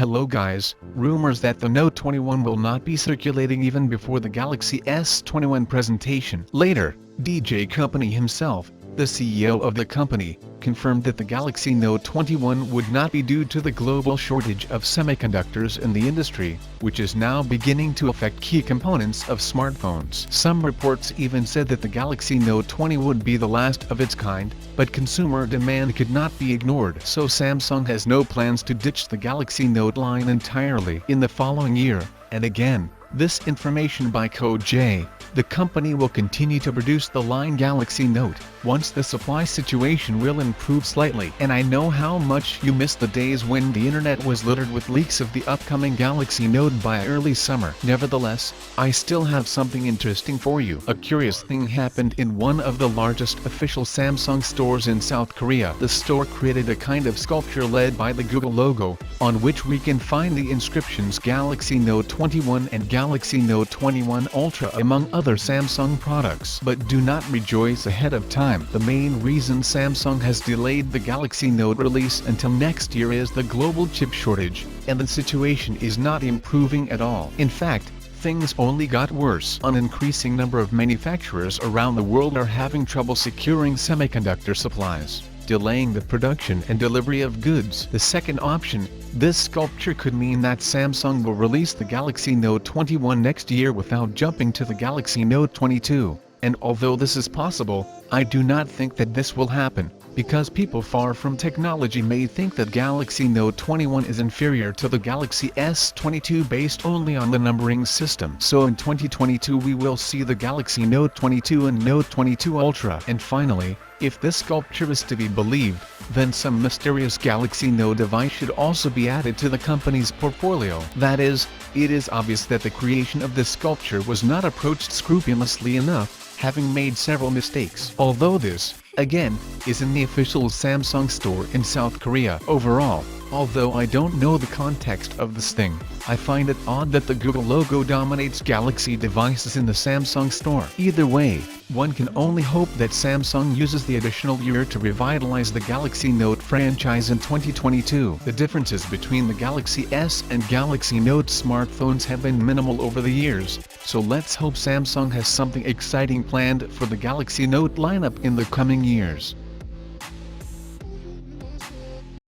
Hello guys, rumors that the Note 21 will not be circulating even before the Galaxy S21 presentation. Later, DJ Company himself, the CEO of the company, confirmed that the Galaxy Note 21 would not be due to the global shortage of semiconductors in the industry, which is now beginning to affect key components of smartphones. Some reports even said that the Galaxy Note 20 would be the last of its kind, but consumer demand could not be ignored. So Samsung has no plans to ditch the Galaxy Note line entirely in the following year, and again, this information by Code J. The company will continue to produce the line Galaxy Note, once the supply situation will improve slightly. And I know how much you miss the days when the internet was littered with leaks of the upcoming Galaxy Note by early summer. Nevertheless, I still have something interesting for you. A curious thing happened in one of the largest official Samsung stores in South Korea. The store created a kind of sculpture led by the Google logo, on which we can find the inscriptions Galaxy Note 21 and Galaxy Note 21 Ultra among other Samsung products. But do not rejoice ahead of time. The main reason Samsung has delayed the Galaxy Note release until next year is the global chip shortage, and the situation is not improving at all. In fact, things only got worse. An increasing number of manufacturers around the world are having trouble securing semiconductor supplies, delaying the production and delivery of goods. The second option, this sculpture could mean that Samsung will release the Galaxy Note 21 next year without jumping to the Galaxy Note 22. And although this is possible, I do not think that this will happen, because people far from technology may think that Galaxy Note 21 is inferior to the Galaxy S22 based only on the numbering system. So in 2022 we will see the Galaxy Note 22 and Note 22 Ultra. And finally, if this sculpture is to be believed, then some mysterious Galaxy Note device should also be added to the company's portfolio. That is, it is obvious that the creation of this sculpture was not approached scrupulously enough, having made several mistakes. Although this, again, is in the official Samsung store in South Korea. Overall, although I don't know the context of this thing, I find it odd that the Google logo dominates Galaxy devices in the Samsung store. Either way, one can only hope that Samsung uses the additional year to revitalize the Galaxy Note franchise in 2022. The differences between the Galaxy S and Galaxy Note smartphones have been minimal over the years, so let's hope Samsung has something exciting planned for the Galaxy Note lineup in the coming years.